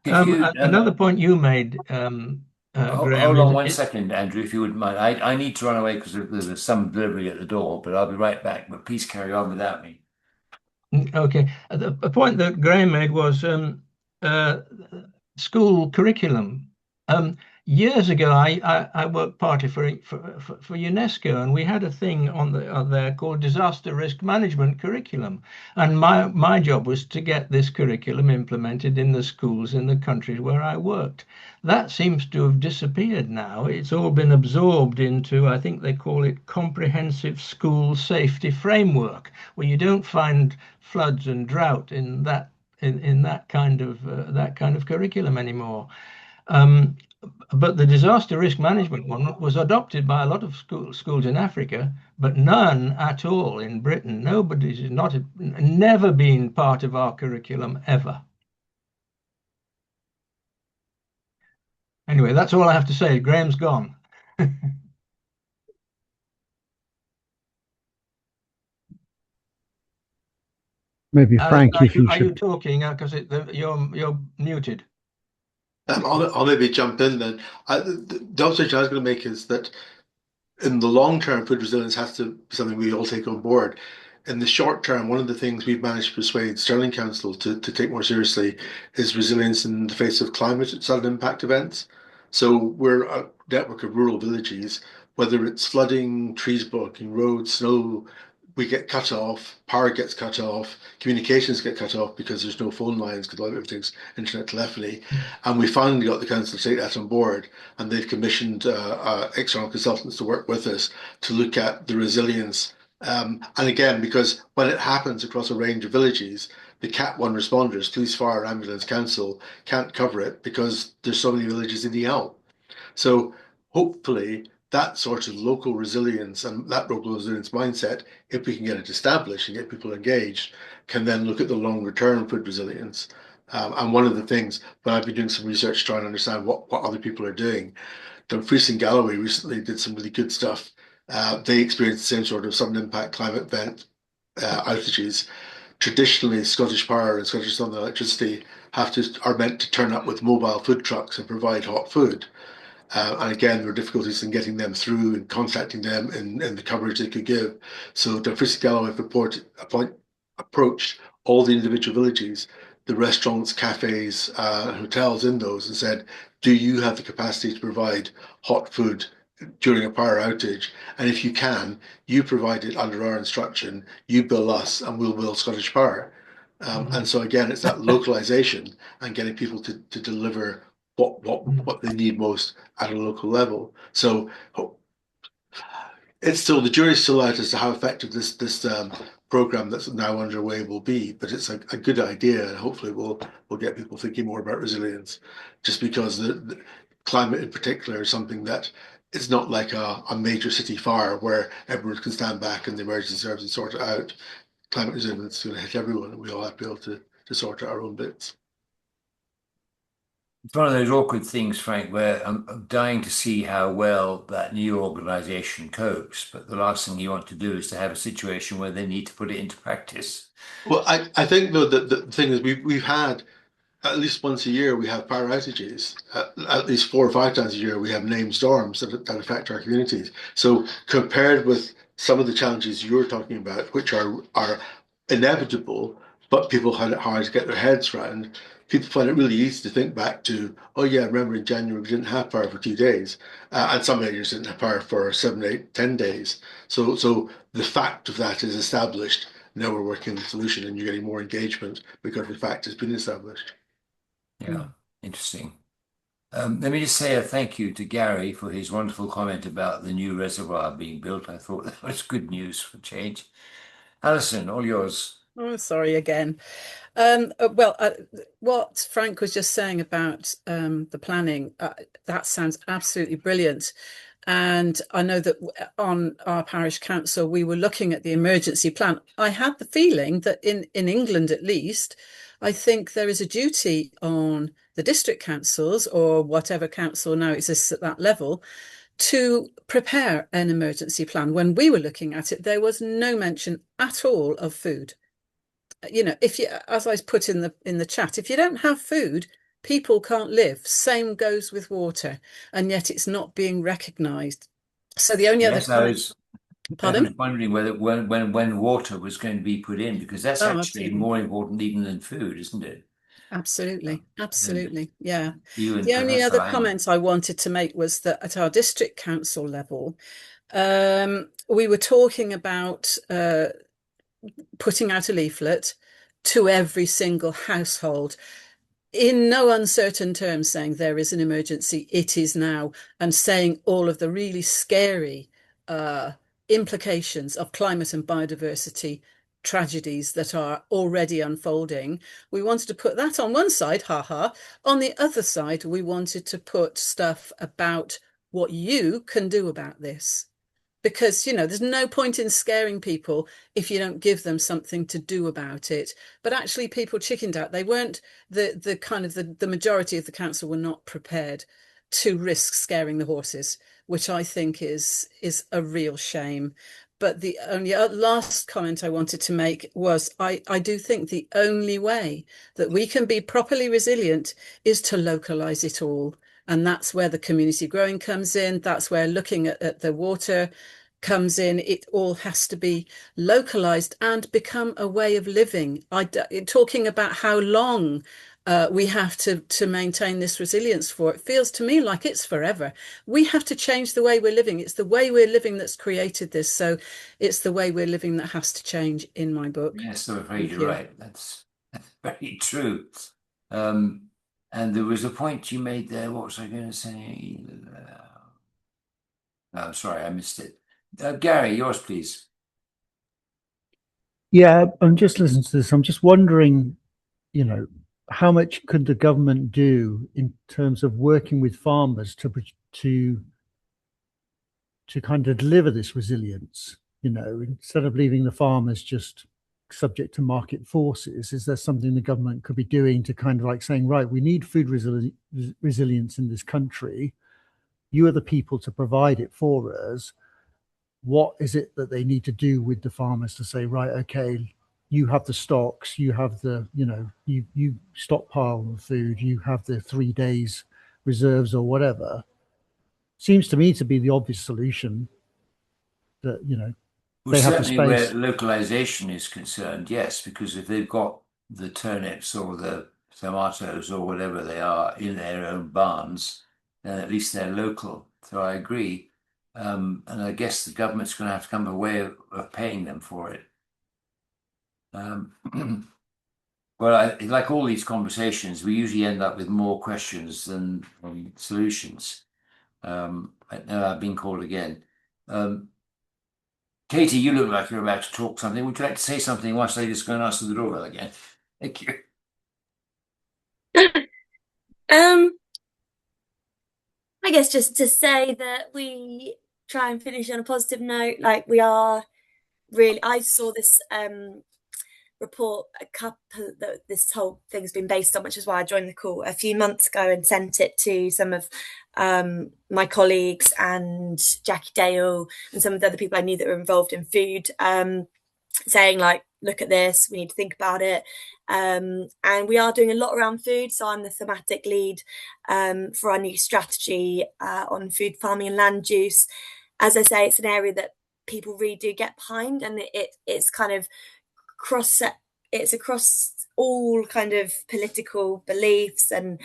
Another point you made, Graham, Hold on 1 second, Andrew, if you wouldn't mind. I need to run away because there's some delivery at the door, but I'll be right back. But please carry on without me. Okay. The point that Graham made was uh, school curriculum. Years ago, I worked partly for UNESCO, and we had a thing on there called disaster risk management curriculum. And my job was to get this curriculum implemented in the schools in the countries where I worked. That seems to have disappeared now. It's all been absorbed into, I think they call it comprehensive school safety framework, where you don't find floods and drought in that kind of curriculum anymore. But the disaster risk management one was adopted by a lot of schools in Africa, but none at all in Britain. Nobody's never been part of our curriculum ever. Anyway, that's all I have to say. Graham's gone. Maybe Frank, if you Are you should. talking? Because you're muted. I'll maybe jump in then. The observation I was going to make is that in the long term, food resilience has to be something we all take on board. In the short term, one of the things we've managed to persuade Stirling Council to take more seriously is resilience in the face of climate sudden impact events. So we're a network of rural villages, whether it's flooding, trees blocking roads, snow, we get cut off, power gets cut off, communications get cut off because there's no phone lines because everything's internet telephony. And we finally got the council to take that on board, and they've commissioned external consultants to work with us to look at the resilience. And again, because when it happens across a range of villages, the Cat 1 responders, police, fire, ambulance, council can't cover it because there's so many villages in the help. So hopefully that sort of local resilience and that local resilience mindset, if we can get it established and get people engaged, can then look at the longer term food resilience. And one of the things, when I've been doing some research trying to understand what other people are doing, Dumfries and Galloway recently did some really good stuff. They experienced the same sort of sudden impact climate event outages. Traditionally, Scottish Power and Scottish Southern Electricity are meant to turn up with mobile food trucks and provide hot food. And again, there were difficulties in getting them through and contacting them in the coverage they could give. So Dumfries and Galloway approached all the individual villages, the restaurants, cafes, hotels in those, and said, do you have the capacity to provide hot food during a power outage? And if you can, you provide it under our instruction, you bill us, and we'll bill Scottish Power. And so again, it's that localization and getting people to deliver what they need most at a local level. So it's still, the jury's still out as to how effective this program that's now underway will be, but it's a good idea, and hopefully we'll get people thinking more about resilience, just because the climate in particular is something that it's not like a major city fire where everyone can stand back and the emergency services sort it out. Climate resilience is going to hit everyone, and we all have to be able to sort out our own bits. It's one of those awkward things, Frank, where I'm dying to see how well that new organization copes, but the last thing you want to do is to have a situation where they need to put it into practice. Well, I think though that the thing is we've had at least once a year we have power outages. At least 4 or 5 times a year we have named storms that affect our communities. So compared with some of the challenges you're talking about, which are inevitable, but people find it hard to get their heads around. People find it really easy to think back to, oh yeah, remember in January we didn't have power for 2 days, and some areas didn't have power for 7, 8, 10 days. So the fact of that is established. Now we're working on the solution, and you're getting more engagement because the fact has been established. Yeah, interesting. Let me just say a thank you to Gary for his wonderful comment about the new reservoir being built. I thought that was good news for change. Alison, all yours. Oh, sorry again. What Frank was just saying about the planning, that sounds absolutely brilliant. And I know that on our parish council, we were looking at the emergency plan. I had the feeling that in England, at least, I think there is a duty on the district councils or whatever council now exists at that level to prepare an emergency plan. When we were looking at it, there was no mention at all of food. You know, if you, as I put in the chat, if you don't have food, people can't live. Same goes with water, and yet it's not being recognised. So the only other comment, I was wondering whether when water was going to be put in, because that's actually more important even than food, isn't it? Absolutely, absolutely, yeah. The only other comment I wanted to make was that at our district council level, we were talking about putting out a leaflet to every single household in no uncertain terms, saying there is an emergency, it is now, and saying all of the really scary implications of climate and biodiversity tragedies that are already unfolding. We wanted to put that on one side, haha. On the other side, we wanted to put stuff about what you can do about this. Because, you know, there's no point in scaring people if you don't give them something to do about it. But actually people chickened out. They weren't, the majority of the council were not prepared to risk scaring the horses, which I think is a real shame. But the only last comment I wanted to make was I do think the only way that we can be properly resilient is to localize it all. And that's where the community growing comes in. That's where looking at the water comes in. It all has to be localized and become a way of living. Talking about how long we have to maintain this resilience for, it feels to me like it's forever. We have to change the way we're living. It's the way we're living that's created this. So it's the way we're living that has to change, in my book. Yes, I'm afraid you're right. That's very true. And there was a point you made there. What was I going to say? No, sorry, I missed it. Gary, yours, please. Yeah, I'm just listening to this. I'm just wondering, you know, how much could the government do in terms of working with farmers to kind of deliver this resilience, you know, instead of leaving the farmers just subject to market forces? Is there something the government could be doing to kind of like saying, right, we need food resilience in this country. You are the people to provide it for us. What is it that they need to do with the farmers to say, right, okay, you have the stocks, you have the, you stockpile the food, you have the 3 days reserves or whatever? Seems to me to be the obvious solution that, Well, they have the certainly where space. localization is concerned, yes, because if they've got the turnips or the tomatoes or whatever they are in their own barns, then at least they're local. So I agree. And I guess the government's going to have to come up with a way of paying them for it. Well, like all these conversations, we usually end up with more questions than solutions. I've been called again. Katie, you look like you're about to talk something. Would you like to say something whilst I just go and answer the doorbell again? Thank you. I guess just to say that we try and finish on a positive note. Like, we are really, I saw this report that this whole thing's been based on, which is why I joined the call a few months ago and sent it to some of my colleagues and Jackie Dale and some of the other people I knew that were involved in food, saying like, look at this, we need to think about it. And we are doing a lot around food. So I'm the thematic lead for our new strategy on food farming and land use. As I say, it's an area that people really do get behind, and it's kind of it's across all kind of political beliefs and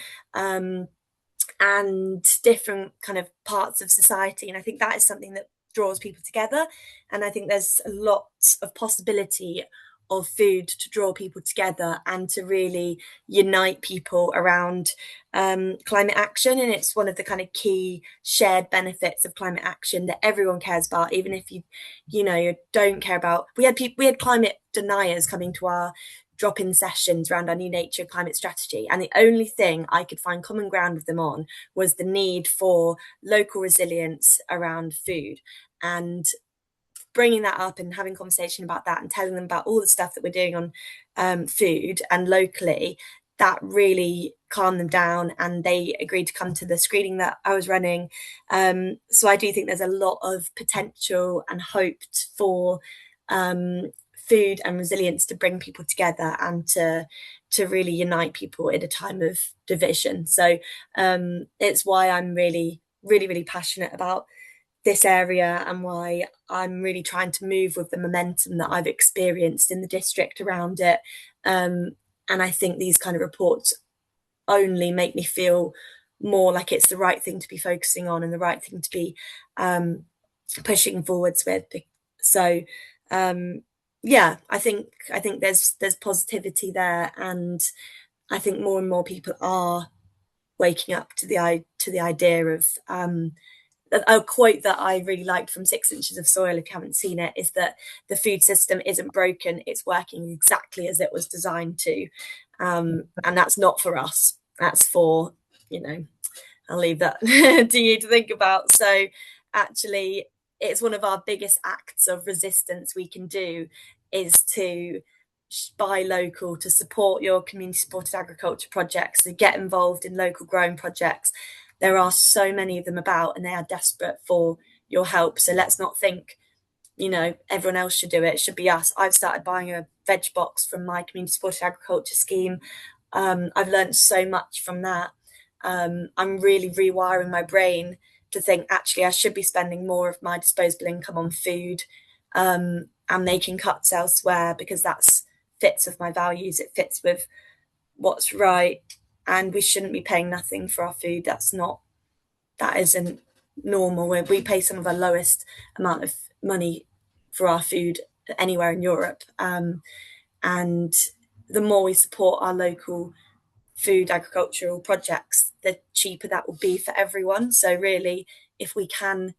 different kind of parts of society. And I think that is something that draws people together. And I think there's a lot of possibility of food to draw people together and to really unite people around climate action. And it's one of the kind of key shared benefits of climate action that everyone cares about, even if you don't care about. We had climate deniers coming to our drop-in sessions around our new nature climate strategy, and the only thing I could find common ground with them on was the need for local resilience around food. And bringing that up and having conversation about that and telling them about all the stuff that we're doing on food and locally, that really calmed them down, and they agreed to come to the screening that I was running. So I do think there's a lot of potential and hoped for food and resilience to bring people together and to really unite people in a time of division. So it's why I'm really, really, really passionate about this area, and why I'm really trying to move with the momentum that I've experienced in the district around it. And I think these kind of reports only make me feel more like it's the right thing to be focusing on and the right thing to be pushing forwards with. So yeah, I think there's positivity there, and I think more and more people are waking up to the idea of a quote that I really liked from 6 Inches of Soil, if you haven't seen it, is that the food system isn't broken, it's working exactly as it was designed to. And that's not for us, that's for, I'll leave that to you to think about. So actually, it's one of our biggest acts of resistance we can do is to buy local, to support your community supported agriculture projects, to get involved in local growing projects. There are so many of them about, and they are desperate for your help. So let's not think, everyone else should do it. It should be us. I've started buying a veg box from my community supported agriculture scheme. I've learned so much from that. I'm really rewiring my brain to think, actually, I should be spending more of my disposable income on food and making cuts elsewhere, because that fits with my values. It fits with what's right. And we shouldn't be paying nothing for our food. That isn't normal. We pay some of our lowest amount of money for our food anywhere in Europe. And the more we support our local food agricultural projects, the cheaper that will be for everyone. So really, if we can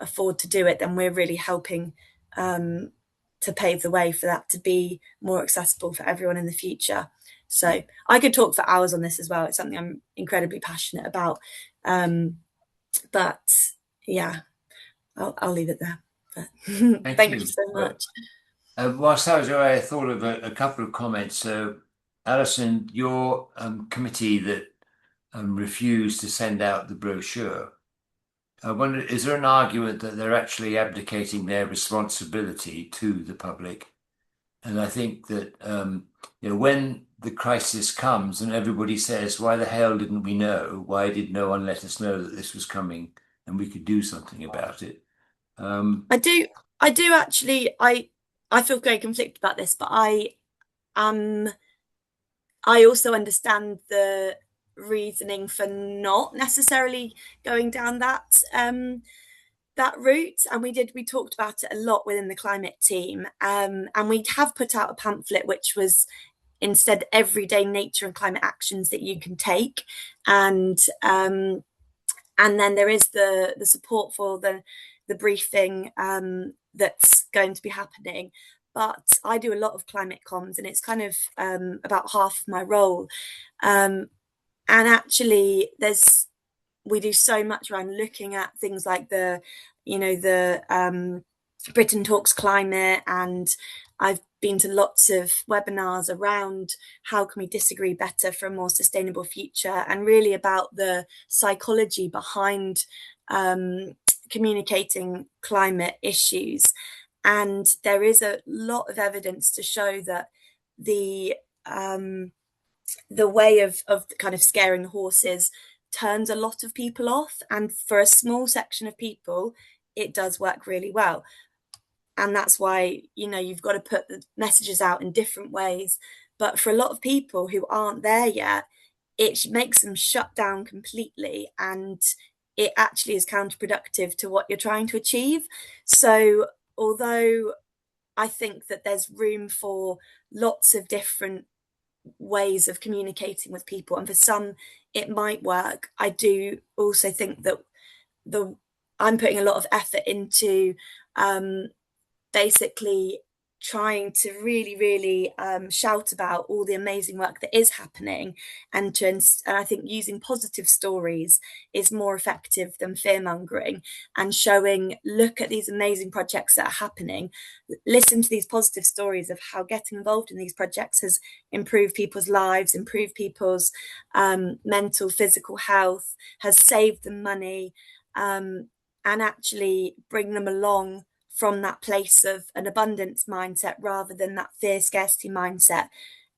afford to do it, then we're really helping to pave the way for that to be more accessible for everyone in the future. So I could talk for hours on this as well. It's something I'm incredibly passionate about. But yeah, I'll leave it there. But thank you so much. Whilst I was away, I thought of a couple of comments. So, Alison, your committee that refused to send out the brochure, I wonder, is there an argument that they're actually abdicating their responsibility to the public? And I think that when the crisis comes and everybody says, "Why the hell didn't we know? Why did no one let us know that this was coming and we could do something about it?" I do actually. I feel very conflicted about this, but um I also understand the reasoning for not necessarily going down that route. And we talked about it a lot within the climate team. And we have put out a pamphlet which was instead everyday nature and climate actions that you can take. And then there is the support for the briefing that's going to be happening. But I do a lot of climate comms, and it's kind of about half of my role. And actually, we do so much around looking at things like the Britain Talks Climate, and I've been to lots of webinars around how can we disagree better for a more sustainable future, and really about the psychology behind communicating climate issues. And there is a lot of evidence to show that the way of kind of scaring the horses turns a lot of people off, and for a small section of people it does work really well. And that's why you've got to put the messages out in different ways. But for a lot of people who aren't there yet, it makes them shut down completely, and it actually is counterproductive to what you're trying to achieve. So although I think that there's room for lots of different ways of communicating with people, and for some it might work, I do also think that I'm putting a lot of effort into basically trying to really, really shout about all the amazing work that is happening, and I think using positive stories is more effective than fear mongering, and showing, look at these amazing projects that are happening, listen to these positive stories of how getting involved in these projects has improved people's lives, improved people's mental, physical health, has saved them money, and actually bring them along from that place of an abundance mindset rather than that fear scarcity mindset,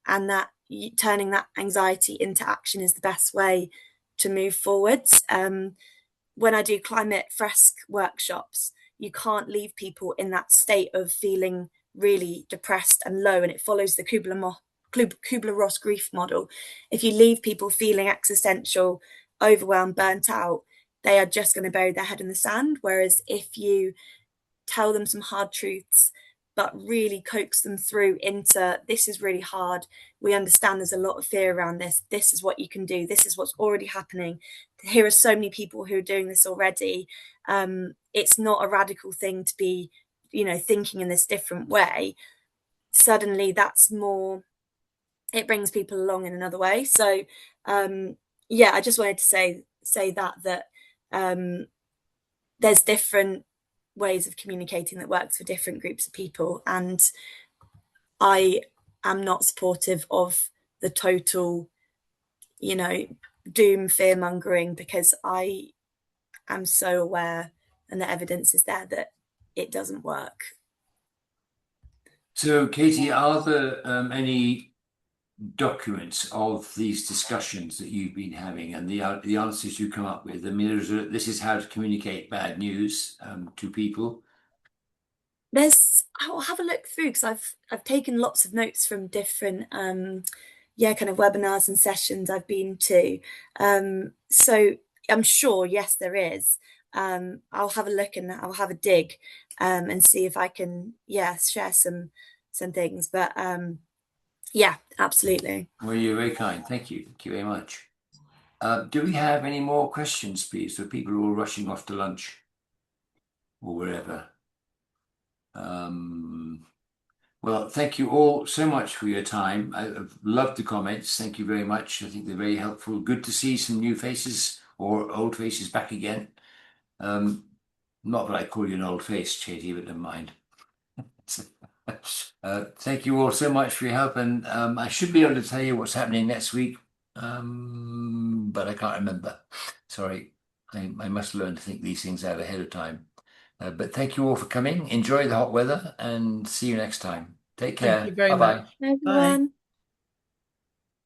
and that turning that anxiety into action is the best way to move forwards. When I do climate fresque workshops, you can't leave people in that state of feeling really depressed and low, and it follows the Kubler-Ross grief model. If you leave people feeling existential, overwhelmed, burnt out, they are just going to bury their head in the sand. Whereas if you tell them some hard truths, but really coax them through into, this is really hard, we understand there's a lot of fear around this is what you can do, this is what's already happening, here are so many people who are doing this already, it's not a radical thing to be thinking in this different way. Suddenly that's more, it brings people along in another way. So I just wanted to say that there's different ways of communicating that works for different groups of people, and I am not supportive of the total doom fear mongering, because I am so aware, and the evidence is there, that it doesn't work. So, Katie, are there any documents of these discussions that you've been having and the answers you come up with? I mean, this is how to communicate bad news to people. I'll have a look through, because I've taken lots of notes from different kind of webinars and sessions I've been to. So I'm sure, yes, there is. I'll have a look and I'll have a dig and see if I can share some things. But absolutely. Well, you're very kind. Thank you. Thank you very much. Do we have any more questions, please? So people are all rushing off to lunch or wherever. Well, thank you all so much for your time. I've loved the comments. Thank you very much. I think they're very helpful. Good to see some new faces or old faces back again. Not that I call you an old face, Katie, but never mind. Thank you all so much for your help, and I should be able to tell you what's happening next week, but I can't remember. Sorry, I must learn to think these things out ahead of time. But thank you all for coming. Enjoy the hot weather, and see you next time. Take Thank you care. very Bye bye. much. Bye. Everyone.